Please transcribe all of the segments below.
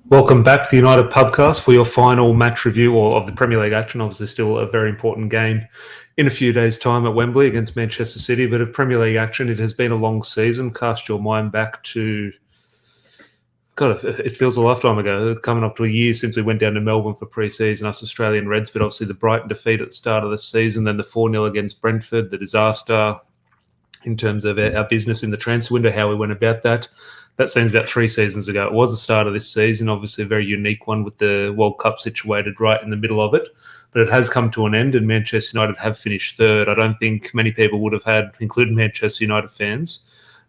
Welcome back to the United Pubcast for your final match review of the Premier League action. Obviously, still a very important game in a few days' time at Wembley against Manchester City. But of Premier League action, it has been a long season. Cast your mind back to, God, it feels a lifetime ago. Coming up to a year since we went down to Melbourne for pre-season, us Australian Reds. But obviously, the Brighton defeat at the start of the season, then the 4-0 against Brentford, the disaster in terms of our business in the transfer window, how we went about that. That seems about 3 seasons ago. It was the start of this season, obviously a very unique one with the World Cup situated right in the middle of it. But it has come to an end, and Manchester United have finished third. I don't think many people would have had, including Manchester United fans,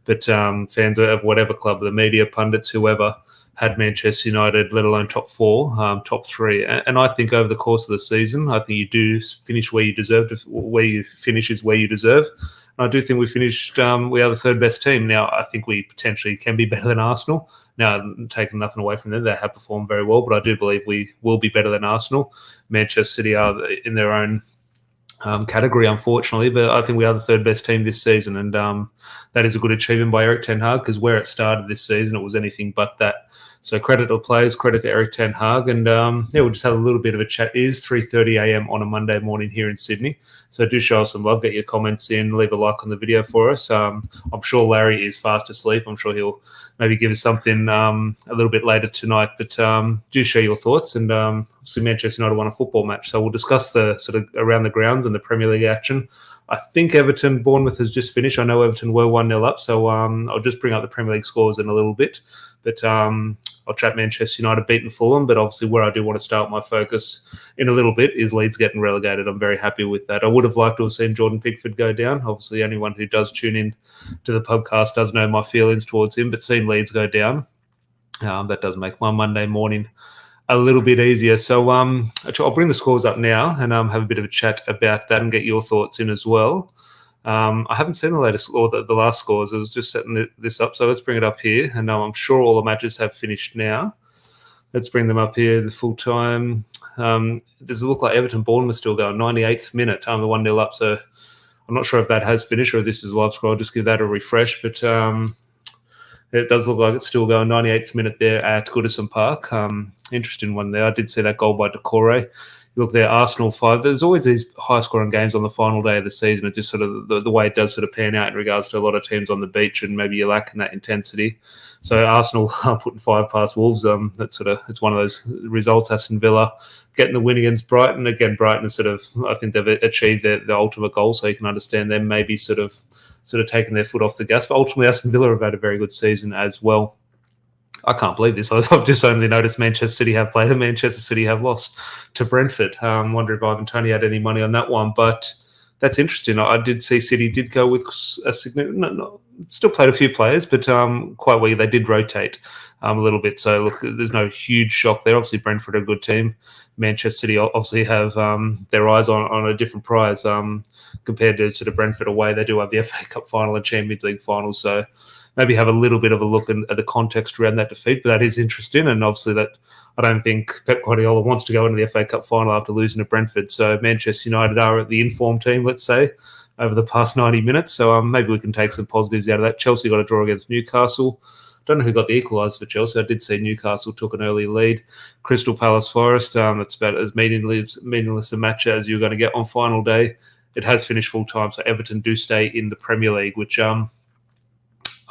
but fans of whatever club, the media, pundits, whoever, had Manchester United, let alone top four, top three. And I think over the course of the season, I think you do finish where you deserve to, where you finish is where you deserve. I do think we finished, we are the third best team. Now, I think we potentially can be better than Arsenal. Now, taking nothing away from them, they have performed very well, but I do believe we will be better than Arsenal. Manchester City are in their own category, unfortunately, but I think we are the third best team this season, and that is a good achievement by Erik ten Hag, because where it started this season, it was anything but that. So credit to the players, credit to Erik ten Hag, and we'll just have a little bit of a chat. It is 3:30 a.m. on a Monday morning here in Sydney, so do show us some love, get your comments in, leave a like on the video for us. I'm sure Larry is fast asleep. I'm sure he'll maybe give us something a little bit later tonight, but do share your thoughts. And obviously Manchester United won a football match, so we'll discuss the sort of around the grounds and the Premier League action. I think Bournemouth has just finished. I know Everton were 1-0 up, so I'll just bring up the Premier League scores in a little bit. But I'll chat Manchester United beating Fulham, but obviously where I do want to start my focus in a little bit is Leeds getting relegated. I'm very happy with that. I would have liked to have seen Jordan Pickford go down. Obviously anyone who does tune in to the podcast does know my feelings towards him, but seeing Leeds go down, that does make my Monday morning a little bit easier. So I'll bring the scores up now and have a bit of a chat about that and get your thoughts in as well. I haven't seen the latest or the last scores. I was just setting this up, so let's bring it up here. And I'm sure all the matches have finished now. Let's bring them up here, the full time. Does it look like Everton Bournemouth still going? 98th minute, the 1-0 up. So I'm not sure if that has finished or if this is a live score. I'll just give that a refresh. But it does look like it's still going. 98th minute there at Goodison Park. Interesting one there. I did see that goal by Decore. You look there, Arsenal 5. There's always these high-scoring games on the final day of the season. It just sort of the way it does sort of pan out in regards to a lot of teams on the beach, and maybe you're lacking that intensity. So Arsenal putting 5 past Wolves. That's sort of, it's one of those results. Aston Villa getting the win against Brighton. Again, Brighton is sort of, I think they've achieved the ultimate goal, so you can understand them maybe sort of taking their foot off the gas. But ultimately, Aston Villa have had a very good season as well. I can't believe this. I've just only noticed Manchester City have played and Manchester City have lost to Brentford. Wonder if Ivan Toney had any money on that one, but that's interesting. I did see City did go with a significant, still played a few players, but quite well. They did rotate a little bit. So look, there's no huge shock there. Obviously, Brentford are a good team. Manchester City obviously have their eyes on a different prize compared to sort of Brentford away. They do have the FA Cup final and Champions League final, so maybe have a little bit of a look at the context around that defeat, but that is interesting. And obviously that I don't think Pep Guardiola wants to go into the FA Cup final after losing to Brentford. So Manchester United are the informed team, let's say, over the past 90 minutes. So maybe we can take some positives out of that. Chelsea got a draw against Newcastle. Don't know who got the equaliser for Chelsea. I did see Newcastle took an early lead. Crystal Palace Forest, it's about as meaningless a match as you're going to get on final day. It has finished full time, so Everton do stay in the Premier League, which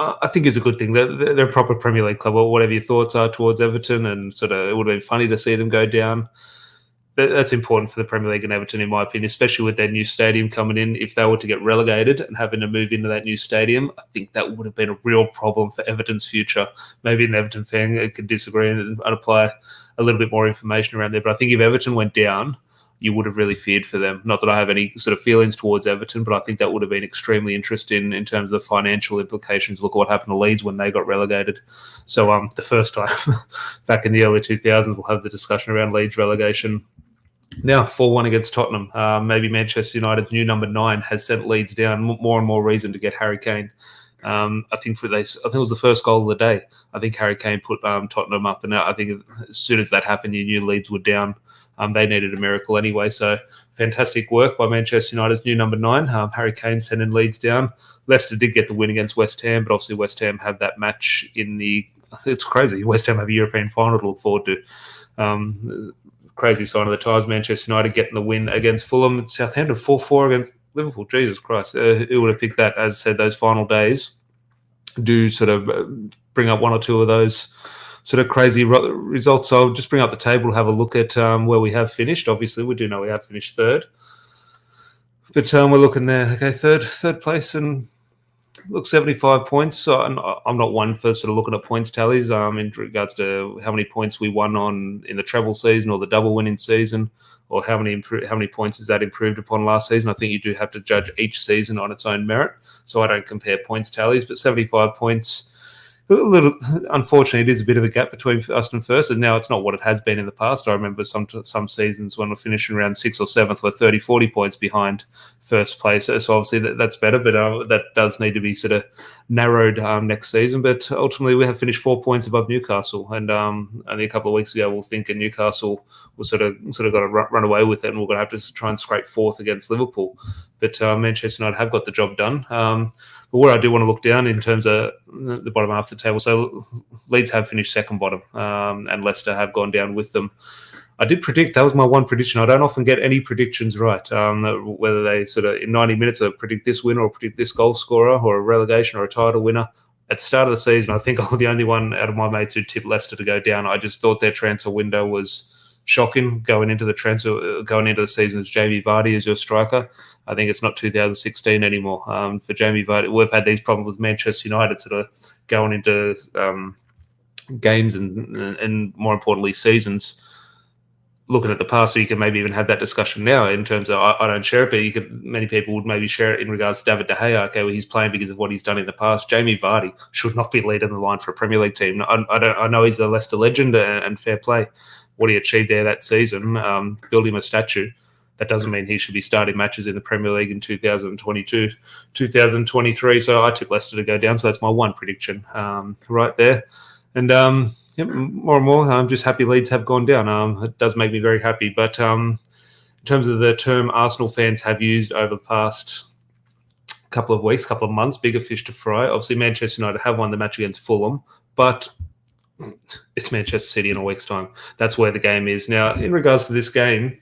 I think is a good thing. They're a proper Premier League club. Whatever your thoughts are towards Everton, and sort of it would have been funny to see them go down. That's important for the Premier League and Everton, in my opinion, especially with their new stadium coming in. If they were to get relegated and having to move into that new stadium, I think that would have been a real problem for Everton's future. Maybe an Everton fan could disagree and apply a little bit more information around there. But I think if Everton went down, you would have really feared for them. Not that I have any sort of feelings towards Everton, but I think that would have been extremely interesting in terms of the financial implications. Look at what happened to Leeds when they got relegated. So the first time back in the early 2000s, we'll have the discussion around Leeds relegation. Now, 4-1 against Tottenham. Maybe Manchester United's new number 9 has sent Leeds down. More and more reason to get Harry Kane. I think it was the first goal of the day. I think Harry Kane put Tottenham up, and I think as soon as that happened, you knew Leeds were down. They needed a miracle anyway. So fantastic work by Manchester United's new number 9. Harry Kane sending Leeds down. Leicester did get the win against West Ham, but obviously West Ham had that match in the it's crazy. West Ham have a European final to look forward to. Crazy sign of the times. Manchester United getting the win against Fulham. Southampton 4-4 against Liverpool. Jesus Christ. Who would have picked that? As I said, those final days do sort of bring up one or two of those sort of crazy results. So I'll just bring up the table, have a look at where we have finished. Obviously, we do know we have finished third. But we're looking there. Okay, third place and look, 75 points. So I'm not one for sort of looking at points tallies in regards to how many points we won on in the treble season or the double winning season, or how many points is that improved upon last season. I think you do have to judge each season on its own merit. So I don't compare points tallies, but 75 points. Unfortunately, it is a bit of a gap between us and first, and now it's not what it has been in the past. I remember some seasons when we're finishing around 6th or 7th, we're 30, 40 points behind first place. So obviously that's better, but that does need to be sort of narrowed next season. But ultimately, we have finished 4 points above Newcastle, and only a couple of weeks ago, we'll think Newcastle was sort of got to run away with it, and we're going to have to try and scrape 4th against Liverpool. But Manchester United have got the job done. But where I do want to look down in terms of the bottom half of the table, so Leeds have finished second bottom, and Leicester have gone down with them. I did predict, that was my one prediction. I don't often get any predictions right, whether they sort of in 90 minutes predict this winner or predict this goal scorer or a relegation or a title winner. At the start of the season, I think I'm the only one out of my mates who tipped Leicester to go down. I just thought their transfer window was shocking going into the season as Jamie Vardy as your striker. I think it's not 2016 anymore for Jamie Vardy. We've had these problems with Manchester United sort of going into games and more importantly seasons. Looking at the past, so you can maybe even have that discussion now in terms of I don't share it, but many people would maybe share it in regards to David De Gea. Okay, well, he's playing because of what he's done in the past. Jamie Vardy should not be leading the line for a Premier League team. I know he's a Leicester legend and fair play. What he achieved there that season, build him a statue. That doesn't mean he should be starting matches in the Premier League in 2022, 2023. So I tipped Leicester to go down. So that's my one prediction right there. And more and more, I'm just happy Leeds have gone down. It does make me very happy. But in terms of the term Arsenal fans have used over the past couple of weeks, couple of months, bigger fish to fry. Obviously, Manchester United have won the match against Fulham, but it's Manchester City in a week's time. That's where the game is. Now, in regards to this game,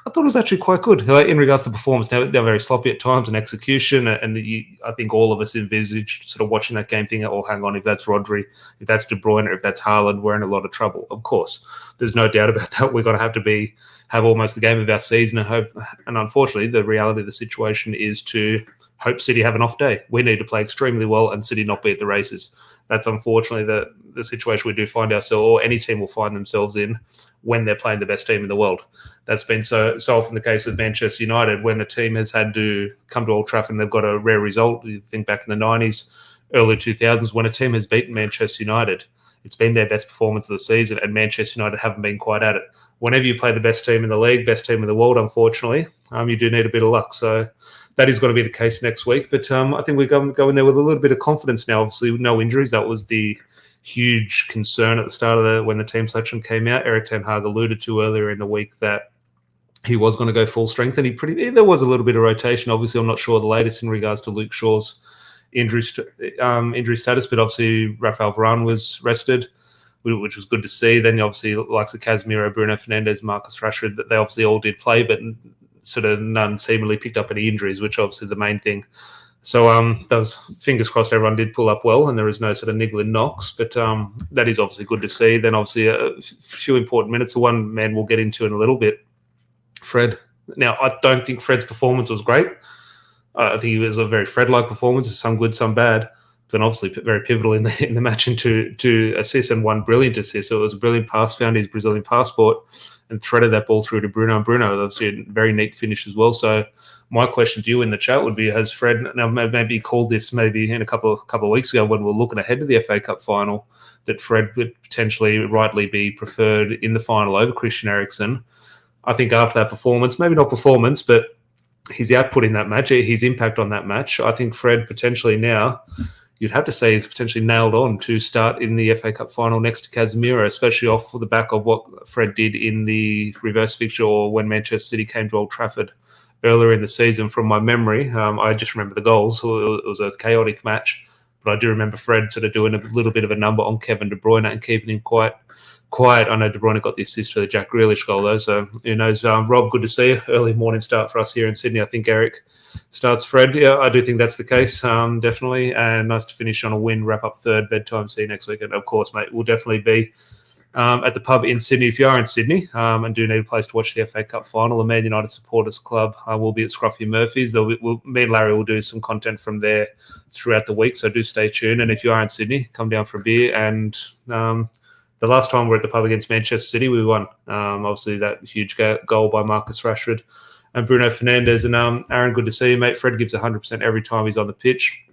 I thought it was actually quite good. In regards to performance, they're very sloppy at times in execution, and I think all of us envisaged sort of watching that game thinking, oh, hang on, if that's Rodri, if that's De Bruyne, or if that's Haaland, we're in a lot of trouble. Of course, there's no doubt about that. We're going to have almost the game of our season and hope. And unfortunately, the reality of the situation is to hope City have an off day. We need to play extremely well and City not be at the races. That's unfortunately the situation we do find ourselves, or any team will find themselves in when they're playing the best team in the world. That's been so often the case with Manchester United when a team has had to come to Old Trafford and they've got a rare result. You think back in the 90s, early 2000s, when a team has beaten Manchester United, it's been their best performance of the season, and Manchester United haven't been quite at it. Whenever you play the best team in the league, best team in the world, unfortunately, you do need a bit of luck. So that is going to be the case next week. But I think we're going there with a little bit of confidence now. Obviously, no injuries. That was the huge concern at the start of when the team selection came out. Eric Ten Hag alluded to earlier in the week that he was going to go full strength, and there was a little bit of rotation. Obviously, I'm not sure the latest in regards to Luke Shaw's injury status, but obviously Rafael Varane was rested, which was good to see. Then obviously likes of Casemiro, Bruno Fernandes, Marcus Rashford, that they obviously all did play, but sort of none seemingly picked up any injuries, which obviously the main thing. So those fingers crossed everyone did pull up well and there is no sort of niggling knocks, but that is obviously good to see. Then obviously a few important minutes. The one man we'll get into in a little bit, Fred. Now, I don't think Fred's performance was great. I think it was a very Fred-like performance, some good, some bad. Then obviously very pivotal in the match into two assists and one brilliant assist. So it was a brilliant pass, found his Brazilian passport and threaded that ball through to Bruno. And Bruno, obviously a very neat finish as well. So my question to you in the chat would be, has Fred, now maybe called this maybe in a couple of weeks ago when we were looking ahead to the FA Cup final, that Fred would potentially rightly be preferred in the final over Christian Eriksen. I think after that performance, maybe not performance, but his output in that match, his impact on that match, I think Fred potentially now, you'd have to say he's potentially nailed on to start in the FA Cup final next to Casemiro, especially off the back of what Fred did in the reverse fixture or when Manchester City came to Old Trafford earlier in the season. From my memory, I just remember the goals. It was a chaotic match, But I do remember Fred sort of doing a little bit of a number on Kevin De Bruyne and keeping him quiet. I know De Bruyne got the assist for the Jack Grealish goal, though, so who knows. Rob, good to see you. Early morning start for us here in Sydney. I think Eric starts Fred. Yeah, I do think that's the case, definitely. And nice to finish on a win, wrap up third, bedtime. See you next week. And, of course, mate, we'll definitely be at the pub in Sydney if you are in Sydney and do need a place to watch the FA Cup final. The Man United Supporters Club will be at Scruffy Murphy's. Me and Larry will do some content from there throughout the week, so do stay tuned. And if you are in Sydney, come down for a beer. And the last time we were at the pub against Manchester City, we won. Obviously, that huge goal by Marcus Rashford and Bruno Fernandes. And Aaron, good to see you, mate. Fred gives 100% every time he's on the pitch.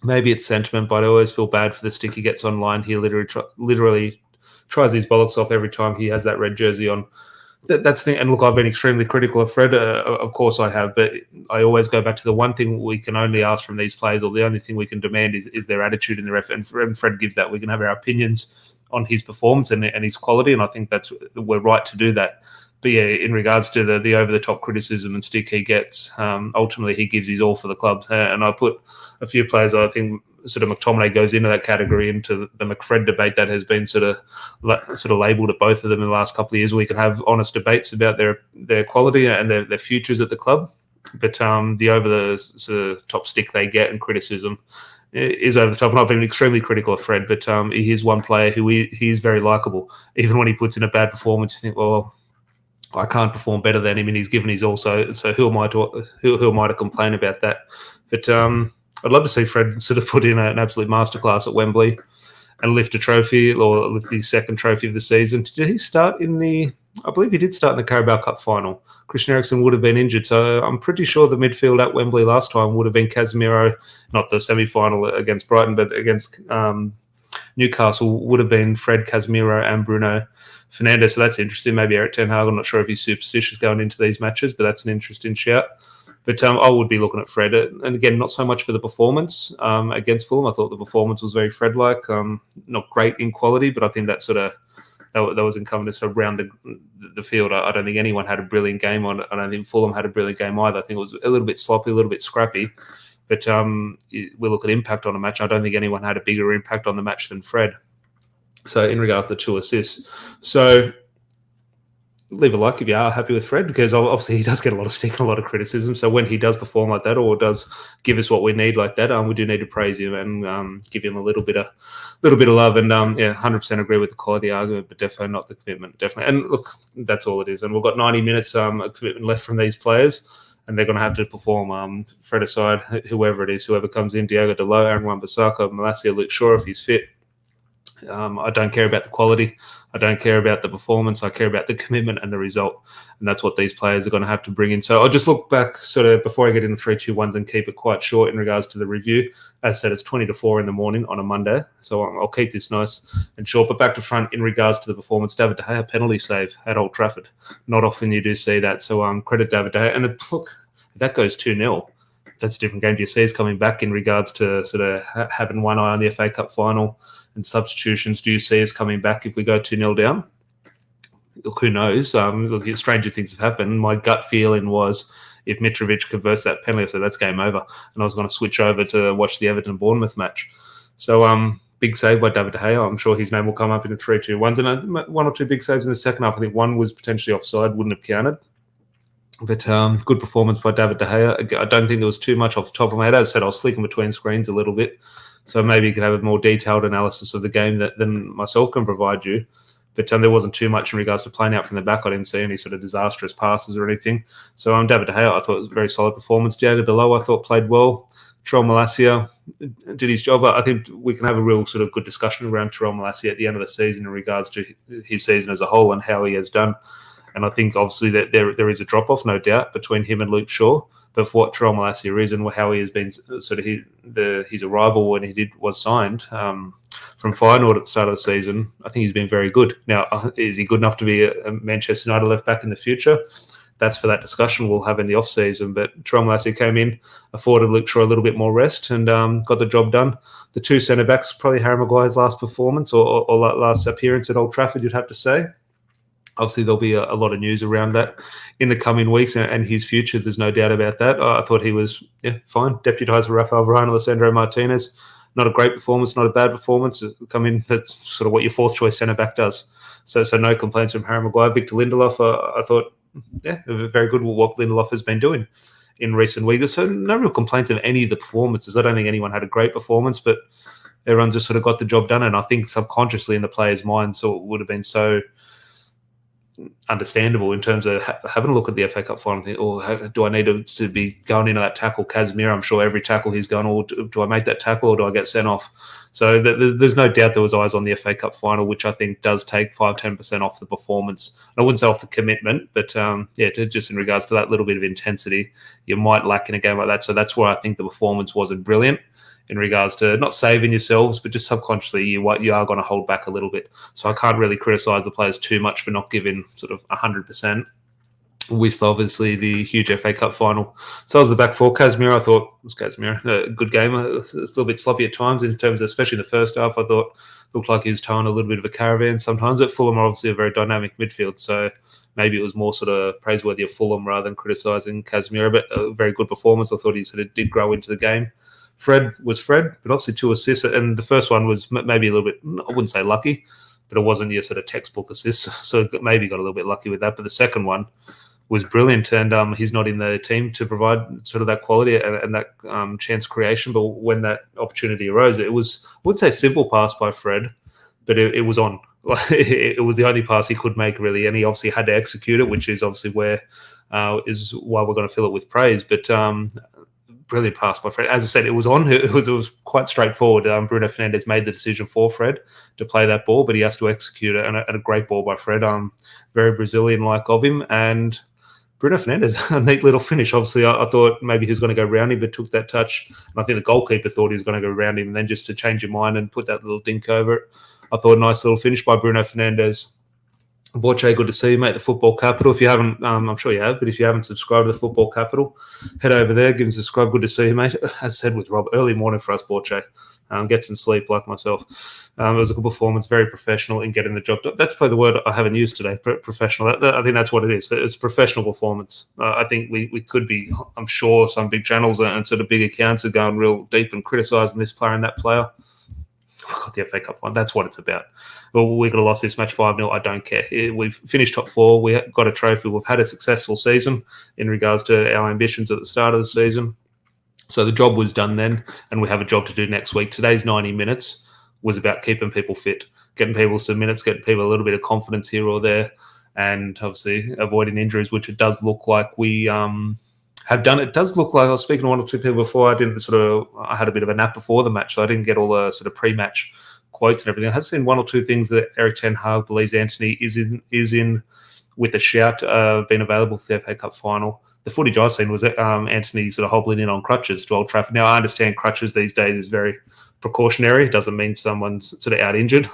Maybe it's sentiment, but I always feel bad for the stick he gets online. He literally tries his bollocks off every time he has that red jersey on. That's the thing. And look, I've been extremely critical of Fred. Of course I have, but I always go back to the one thing we can only ask from these players, or the only thing we can demand is their attitude and their effort. And Fred gives that. We can have our opinions on his performance and his quality, and I think we're right to do that. But yeah, in regards to the over-the-top criticism and stick he gets, ultimately he gives his all for the club. And I put a few players, I think sort of McTominay goes into that category, into the McFred debate that has been sort of labelled at both of them in the last couple of years. We can have honest debates about their quality and their futures at the club, but the over-the-top stick they get and criticism is over the top. And I've been extremely critical of Fred, but he is one player who he is very likeable. Even when he puts in a bad performance, you think, well, I can't perform better than him, and he's given his all. So who am I to complain about that? But I'd love to see Fred sort of put in an absolute masterclass at Wembley and lift a trophy, or lift the second trophy of the season. Did he start I believe he did start in the Carabao Cup final. Christian Eriksen would have been injured, so I'm pretty sure the midfield at Wembley last time would have been Casemiro, not the semi-final against Brighton, but against Newcastle, would have been Fred, Casemiro and Bruno Fernandes. So that's interesting. Maybe Eric Ten Hag, I'm not sure if he's superstitious going into these matches, but that's an interesting shout. But I would be looking at Fred. And again, not so much for the performance against Fulham. I thought the performance was very Fred-like, not great in quality, but I think that was incumbent to round the field. I don't think anyone had a brilliant game on it. I don't think Fulham had a brilliant game either. I think it was a little bit sloppy, a little bit scrappy. But we look at impact on a match. I don't think anyone had a bigger impact on the match than Fred. So in regards to the 2 assists. So leave a like if you are happy with Fred, because obviously he does get a lot of stick and a lot of criticism. So when he does perform like that, or does give us what we need like that, we do need to praise him and give him a little bit of love. And 100% agree with the quality argument, but definitely not the commitment. Definitely. And look, that's all it is. And we've got 90 minutes of commitment left from these players, and they're going to have to perform. Fred aside, whoever it is, whoever comes in, Diogo Dalot, Aaron Wan-Bissaka, Malacia, Luke Shaw, if he's fit. I don't care about the quality. I don't care about the performance. I care about the commitment and the result. And that's what these players are going to have to bring in. So I'll just look back sort of before I get into 3-2-1s and keep it quite short in regards to the review. As I said, it's 20 to 4 in the morning on a Monday. So I'll keep this nice and short. But back to front in regards to the performance, David De Gea, penalty save at Old Trafford. Not often you do see that. So credit David De Gea. And look, if that goes 2-0, that's a different game. Do you see is coming back in regards to sort of having one eye on the FA Cup final and substitutions? Do you see us coming back if we go 2-0 down? Look, who knows? Look, stranger things have happened. My gut feeling was if Mitrovic converts that penalty, so that's game over. And I was going to switch over to watch the Everton-Bournemouth match. So big save by David De Gea. I'm sure his name will come up in the 3-2-1s. And 1 or 2 big saves in the second half. I think one was potentially offside, wouldn't have counted. But good performance by David De Gea. I don't think there was too much off the top of my head. As I said, I was flicking between screens a little bit. So maybe you could have a more detailed analysis of the game than myself can provide you. But there wasn't too much in regards to playing out from the back. I didn't see any sort of disastrous passes or anything. So David De Gea, I thought it was a very solid performance. Diogo Dalot, I thought played well. Tyrell Malacia did his job. I think we can have a real sort of good discussion around Tyrell Malacia at the end of the season in regards to his season as a whole and how he has done. And I think obviously that there is a drop-off, no doubt, between him and Luke Shaw. But for what Tyrell Malacia is and how he has been sort of his arrival when he was signed from Feyenoord at the start of the season, I think he's been very good. Now, is he good enough to be a Manchester United left back in the future? That's for that discussion we'll have in the off-season. But Tyrell Malacia came in, afforded Luke Shaw a little bit more rest and got the job done. The 2 centre-backs, probably Harry Maguire's last performance or last appearance at Old Trafford, you'd have to say. Obviously, there'll be a lot of news around that in the coming weeks and his future. There's no doubt about that. I thought he was fine. Deputised for Rafael Varane, Alessandro Martinez. not a great performance, not a bad performance. Come in, that's sort of what your fourth choice centre back does. So no complaints from Harry Maguire. Victor Lindelof, I thought, very good with what Lindelof has been doing in recent weeks. So no real complaints of any of the performances. I don't think anyone had a great performance, but everyone just sort of got the job done. And I think subconsciously in the players' mind, so it would have been so understandable in terms of having a look at the FA Cup final and think, do I need to be going into that tackle? Casemiro, I'm sure every tackle he's going, do I make that tackle or do I get sent off? So there's no doubt there was eyes on the FA Cup final, which I think does take 5-10% off the performance. I wouldn't say off the commitment, but just in regards to that little bit of intensity, you might lack in a game like that. So that's where I think the performance wasn't brilliant in regards to not saving yourselves, but just subconsciously you are going to hold back a little bit. So I can't really criticise the players too much for not giving sort of 100%. With obviously the huge FA Cup final. So that was the back four. Casemiro, I thought, was Casemiro a good game. It's a little bit sloppy at times in terms of, especially in the first half, I thought looked like he was towing a little bit of a caravan sometimes. But Fulham are obviously a very dynamic midfield, so maybe it was more sort of praiseworthy of Fulham rather than criticising Casemiro. But a very good performance. I thought he sort of did grow into the game. Fred, but obviously 2 assists, and the first one was maybe a little bit, I wouldn't say lucky, but it wasn't your sort of textbook assist, so maybe got a little bit lucky with that. But the second one was brilliant, and he's not in the team to provide sort of that quality and that chance creation. But when that opportunity arose, it was, I would say, a simple pass by Fred, but it was on. It was the only pass he could make, really, and he obviously had to execute it, which is obviously is why we're going to fill it with praise. But brilliant pass by Fred. As I said, it was on. It was quite straightforward. Bruno Fernandes made the decision for Fred to play that ball, but he has to execute it, and a great ball by Fred. Very Brazilian-like of him, and Bruno Fernandes, a neat little finish. Obviously, I thought maybe he was going to go round him, but took that touch. And I think the goalkeeper thought he was going to go round him, and then just to change your mind and put that little dink over it. I thought a nice little finish by Bruno Fernandes. Borche, good to see you, mate. The Football Capital. If you haven't, I'm sure you have, but if you haven't subscribed to the Football Capital, head over there, give us a subscribe. Good to see you, mate. As I said with Rob, early morning for us, Borche. Get some sleep like myself. It was a good performance, very professional in getting the job done. That's probably the word I haven't used today, professional. I think that's what it is. It's a professional performance. I think we could be, I'm sure, some big channels and sort of big accounts are going real deep and criticising this player and that player. Got the FA Cup final. That's what it's about. Well, we could have lost this match 5-0. I don't care. We've finished top 4. We got a trophy. We've had a successful season in regards to our ambitions at the start of the season. So the job was done then, and we have a job to do next week. Today's 90 minutes was about keeping people fit, getting people some minutes, getting people a little bit of confidence here or there, and obviously avoiding injuries, which it does look like we have done. It does look like, I was speaking to 1 or 2 people before. I had a bit of a nap before the match, so I didn't get all the sort of pre-match quotes and everything. I have seen 1 or 2 things that Erik ten Hag believes Anthony is in with a shout of being available for the FA Cup final. The footage I've seen was Anthony sort of hobbling in on crutches to Old Trafford. Now, I understand crutches these days is very precautionary. It doesn't mean someone's sort of out injured.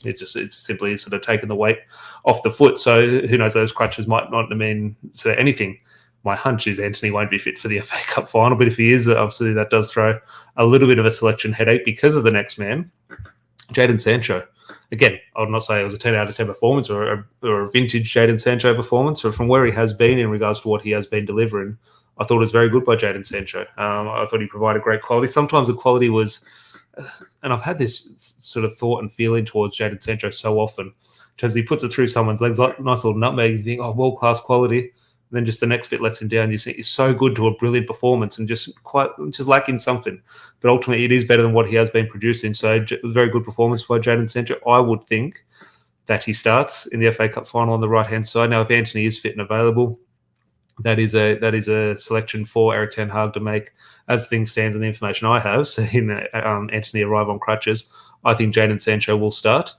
It's simply sort of taking the weight off the foot. So who knows, those crutches might not mean sort of anything. My hunch is Anthony won't be fit for the FA Cup final, but if he is, obviously that does throw a little bit of a selection headache because of the next man, Jadon Sancho. Again, I would not say it was a 10 out of 10 performance or a vintage Jadon Sancho performance, but from where he has been in regards to what he has been delivering, I thought it was very good by Jadon Sancho. I thought he provided great quality. Sometimes the quality was, and I've had this sort of thought and feeling towards Jadon Sancho so often, in terms of he puts it through someone's legs, like nice little nutmeg, you think, world-class quality. And then just the next bit lets him down. You think he's so good to a brilliant performance and just lacking something. But ultimately, it is better than what he has been producing. So, very good performance by Jadon Sancho. I would think that he starts in the FA Cup final on the right-hand side. Now, if Anthony is fit and available, that is a selection for Erik ten Hag to make. As things stand and the information I have, seeing Anthony arrive on crutches, I think Jadon Sancho will start.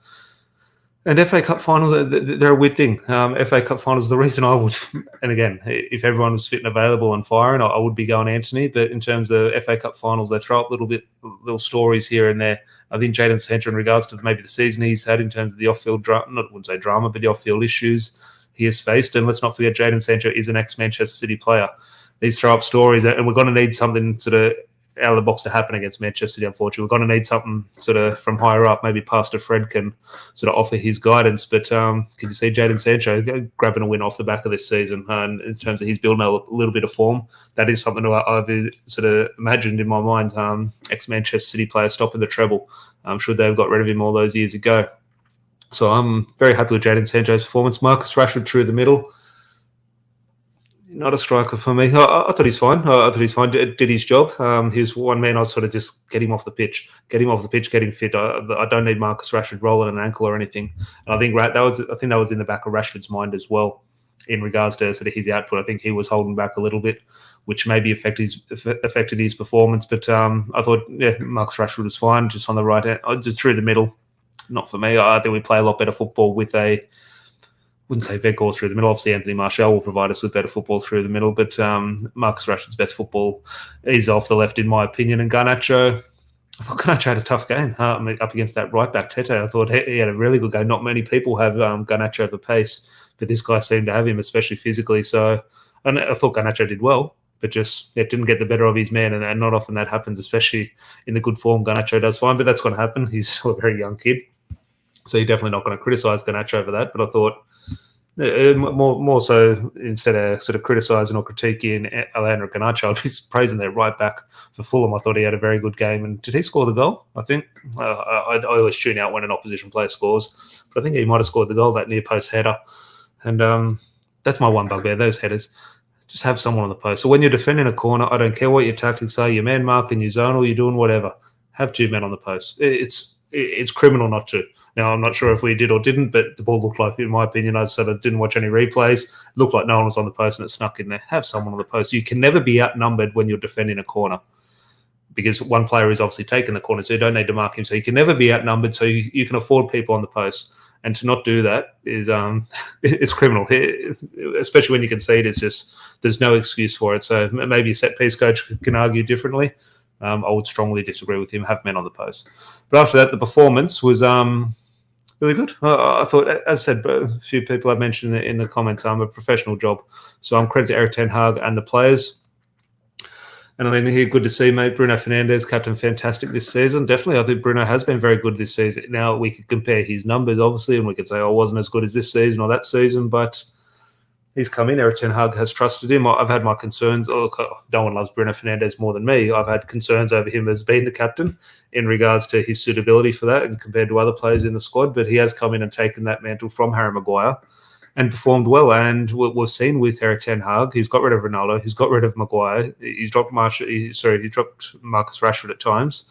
And FA Cup finals, they're a weird thing. FA Cup finals, the reason I would, and again, if everyone was fit and available and firing, I would be going Anthony. But in terms of FA Cup finals, they throw up little stories here and there. I think Jadon Sancho, in regards to maybe the season he's had in terms of the off-field drama, I wouldn't say drama, but the off-field issues he has faced. And let's not forget, Jadon Sancho is an ex-Manchester City player. These throw up stories, and we're going to need something sort of out of the box to happen against Manchester City, unfortunately. We're going to need something sort of from higher up. Maybe Pastor Fred can sort of offer his guidance. But could you see Jadon Sancho grabbing a win off the back of this season? And in terms of his building a little bit of form, that is something I've sort of imagined in my mind. Ex-Manchester City player stopping the treble. Should they have got rid of him all those years ago? So I'm very happy with Jadon Sancho's performance. Marcus Rashford through the middle. Not a striker for me. I thought he's fine. I thought he's fine. Did his job. He was one man. I was sort of just get him off the pitch, get him fit. I don't need Marcus Rashford rolling an ankle or anything. And I think that was in the back of Rashford's mind as well, in regards to sort of his output. I think he was holding back a little bit, which maybe affected his performance. But I thought, Marcus Rashford was fine, just on the right hand, just through the middle. Not for me. I think we play a lot better football with wouldn't say Weghorst through the middle. Obviously, Anthony Martial will provide us with better football through the middle, but Marcus Rashford's best football is off the left, in my opinion. And Garnacho, I thought Garnacho had a tough game up against that right back Tete. I thought he had a really good game. Not many people have Garnacho over pace, but this guy seemed to have him, especially physically. So, and I thought Garnacho did well, but just didn't get the better of his man, and not often that happens, especially in the good form. Garnacho does fine, but that's going to happen. He's still a very young kid, so you're definitely not going to criticise Garnacho over that. But I thought, more so, instead of sort of criticising or critiquing Alejandro Garnacho, I'd be praising their right back for Fulham. I thought he had a very good game. And did he score the goal? I think I always tune out when an opposition player scores, but I think he might have scored the goal, that near post header. And that's my one bugbear, those headers. Just have someone on the post. So when you're defending a corner, I don't care what your tactics are, your man marking, your zonal, you're doing whatever. Have two men on the post. It's criminal not to. Now, I'm not sure if we did or didn't, but the ball looked like, in my opinion, I sort of didn't watch any replays. It looked like no one was on the post and it snuck in there. Have someone on the post. You can never be outnumbered when you're defending a corner, because one player is obviously taking the corner, so you don't need to mark him. So you can never be outnumbered, so you can afford people on the post. And to not do that is it's criminal, especially when you concede. It's just, there's no excuse for it. So maybe a set-piece coach can argue differently. I would strongly disagree with him. Have men on the post. But after that, the performance was really good. I thought, as I said, a few people have mentioned it in the comments, a professional job. So I'm credit to Erik ten Hag and the players. And I mean, here, good to see, mate. Bruno Fernandes, captain, fantastic this season. Definitely, I think Bruno has been very good this season. Now, we could compare his numbers, obviously, and we could say, oh, wasn't as good as this season or that season, but he's come in. Erik ten Hag has trusted him. I've had my concerns. Oh, no one loves Bruno Fernandes more than me. I've had concerns over him as being the captain in regards to his suitability for that and compared to other players in the squad, but he has come in and taken that mantle from Harry Maguire and performed well. And we've seen with Erik ten Hag, he's got rid of Ronaldo, he's got rid of Maguire, he dropped Marcus Rashford at times.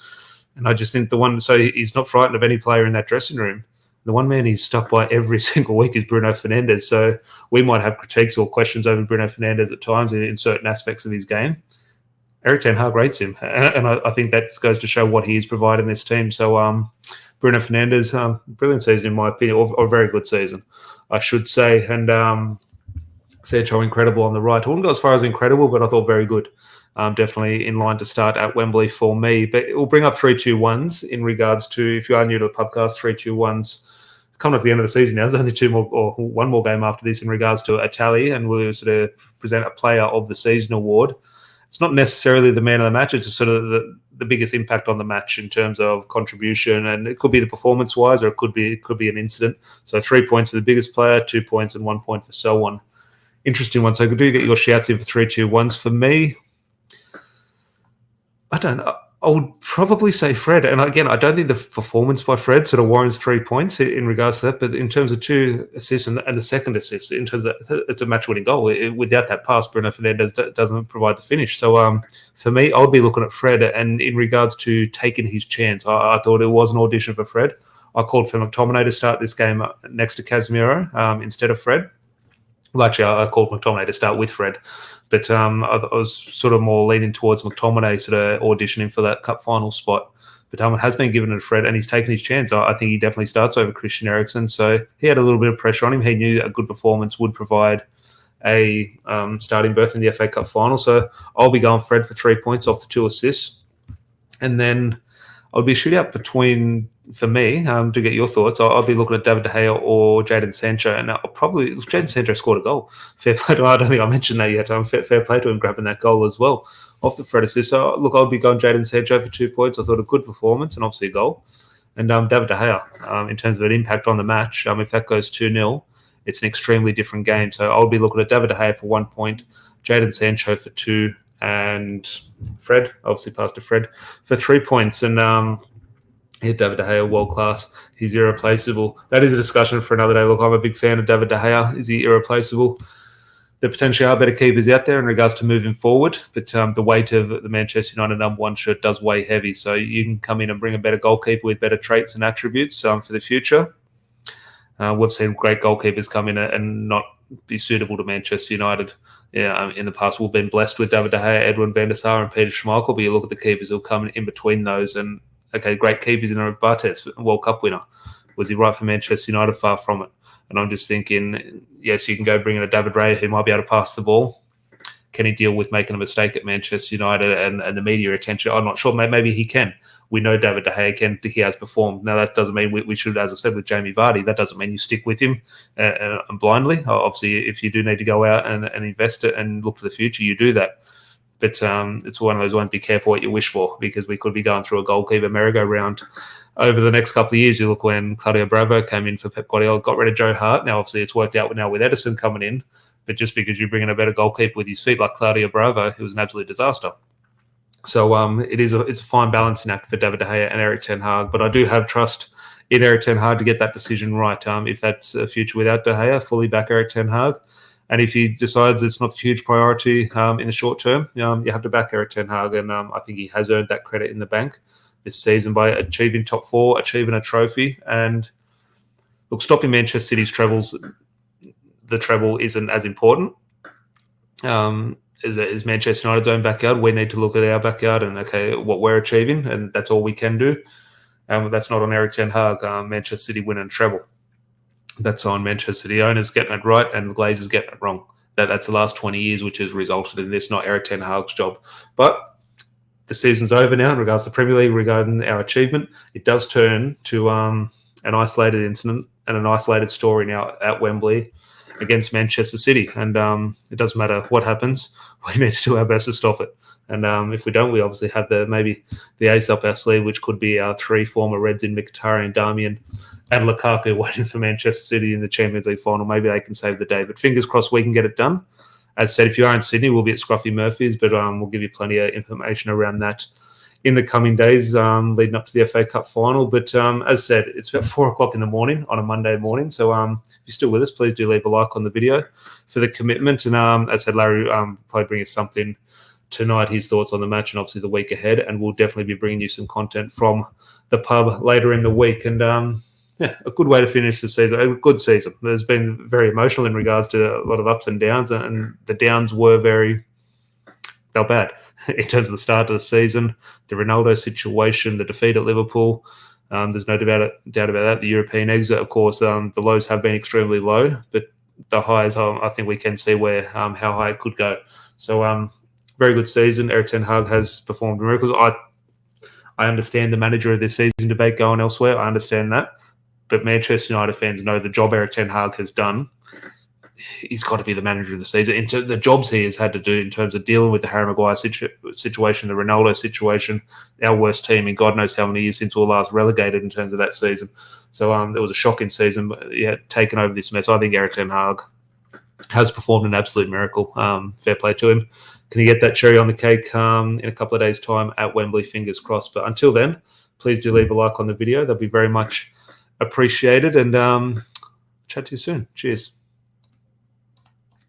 And I just think he's not frightened of any player in that dressing room. The one man he's stuck by every single week is Bruno Fernandes. So we might have critiques or questions over Bruno Fernandes at times in certain aspects of his game. Erik ten Hag rates him. And I think that goes to show what he is providing this team. So Bruno Fernandes, brilliant season in my opinion, or a very good season, I should say. And Sancho, incredible on the right. I wouldn't go as far as incredible, but I thought very good. Definitely in line to start at Wembley for me. But it will bring up 3-2-1s in regards to, if you are new to the podcast, 3-2-1s. Coming up at the end of the season now, there's only two more or one more game after this in regards to a tally, and we'll sort of present a player of the season award. It's not necessarily the man of the match, it's just sort of the biggest impact on the match in terms of contribution, and it could be the performance-wise, or it could be an incident. So 3 points for the biggest player, 2 points, and 1 point for so on. Interesting one. So do get your shouts in for 3-2-1s. For me, I would probably say Fred. And again, I don't think the performance by Fred sort of warrants 3 points in regards to that. But in terms of 2 assists and the second assist, in terms of it's a match-winning goal. Without that pass, Bruno Fernandes doesn't provide the finish. So for me, I'll be looking at Fred. And in regards to taking his chance, I thought it was an audition for Fred. I called for McTominay to start this game next to Casemiro instead of Fred. Well, actually, I called McTominay to start with Fred. But I was sort of more leaning towards McTominay sort of auditioning for that cup final spot. But it has been given to Fred, and he's taken his chance. I think he definitely starts over Christian Eriksen. So he had a little bit of pressure on him. He knew a good performance would provide a starting berth in the FA Cup final. So I'll be going Fred for 3 points off the 2 assists. And then I'll be a shootout between for me, to get your thoughts, I'll be looking at David De Gea or Jadon Sancho, and I'll probably Jadon Sancho scored a goal. Fair play to him. I don't think I mentioned that yet. Fair play to him grabbing that goal as well off the Fred assist. So look, I'll be going Jadon Sancho for 2 points. I thought a good performance and obviously a goal. And David De Gea, in terms of an impact on the match, if that goes 2-0, it's an extremely different game. So I'll be looking at David De Gea for 1 point, Jadon Sancho for 2, and Fred, obviously passed to Fred, for 3 points. And David De Gea, world class. He's irreplaceable. That is a discussion for another day. Look, I'm a big fan of David De Gea. Is he irreplaceable? There potentially are better keepers out there in regards to moving forward, but the weight of the Manchester United #1 shirt does weigh heavy. So you can come in and bring a better goalkeeper with better traits and attributes for the future. We've seen great goalkeepers come in and not be suitable to Manchester United. In the past, we've been blessed with David De Gea, Edwin van der Sar, and Peter Schmeichel, but you look at the keepers who come in between those, and okay, great keepers in Bartes, World Cup winner. Was he right for Manchester United? Far from it. And I'm just thinking, yes, you can go bring in a David Raya who might be able to pass the ball. Can he deal with making a mistake at Manchester United and the media attention? I'm not sure. Maybe he can. We know David De Gea can. He has performed. Now, that doesn't mean we should, as I said, with Jamie Vardy, that doesn't mean you stick with him blindly. Obviously, if you do need to go out and invest it and look to the future, you do that. But it's one of those ones, be careful what you wish for, because we could be going through a goalkeeper merry-go-round over the next couple of years. You look when Claudio Bravo came in for Pep Guardiola, got rid of Joe Hart. Now, obviously, it's worked out now with Edison coming in. But just because you bring in a better goalkeeper with his feet like Claudio Bravo, it was an absolute disaster. So it's a fine balancing act for David De Gea and Erik ten Hag. But I do have trust in Erik ten Hag to get that decision right. If that's a future without De Gea, fully back Erik ten Hag. And if he decides it's not a huge priority in the short term, you have to back Erik ten Hag. And I think he has earned that credit in the bank this season by achieving top 4, achieving a trophy. And look, stopping Manchester City's trebles, the treble isn't as important. Is Manchester United's own backyard. We need to look at our backyard and, okay, what we're achieving, and that's all we can do. That's not on Erik ten Hag. Manchester City winning a treble. That's on Manchester City owners getting it right and the Glazers getting it wrong. That's the last 20 years, which has resulted in this, not Erik ten Hag's job. But the season's over now in regards to the Premier League, regarding our achievement. It does turn to an isolated incident and an isolated story now at Wembley against Manchester City. And it doesn't matter what happens, we need to do our best to stop it. And if we don't, we obviously have the ace up our sleeve, which could be our 3 former Reds in Mkhitaryan, Darmian, and Lukaku waiting for Manchester City in the Champions League final. Maybe they can save the day. But fingers crossed we can get it done. As said, if you are in Sydney, we'll be at Scruffy Murphy's, but we'll give you plenty of information around that in the coming days leading up to the FA Cup final. But as said, it's about 4 o'clock in the morning on a Monday morning. So if you're still with us, please do leave a like on the video for the commitment. And as said, Larry probably bring us something tonight, his thoughts on the match and obviously the week ahead. And we'll definitely be bringing you some content from the pub later in the week. And a good way to finish the season, a good season. There's been very emotional in regards to a lot of ups and downs, and the downs were they were bad in terms of the start of the season, the Ronaldo situation, the defeat at Liverpool. There's no doubt about that. The European exit, of course, the lows have been extremely low, but the highs, I think we can see how high it could go. So very good season. Erik ten Hag has performed miracles. I understand the manager of this season debate going elsewhere. I understand that. But Manchester United fans know the job Erik ten Hag has done. He's got to be the manager of the season. In the jobs he has had to do in terms of dealing with the Harry Maguire situation, the Ronaldo situation, our worst team in God knows how many years since we were last relegated in terms of that season. So it was a shocking season, but he had taken over this mess. I think Erik ten Hag has performed an absolute miracle. Fair play to him. Can he get that cherry on the cake in a couple of days' time at Wembley? Fingers crossed. But until then, please do leave a like on the video. That'll be very much appreciated, and chat to you soon. Cheers.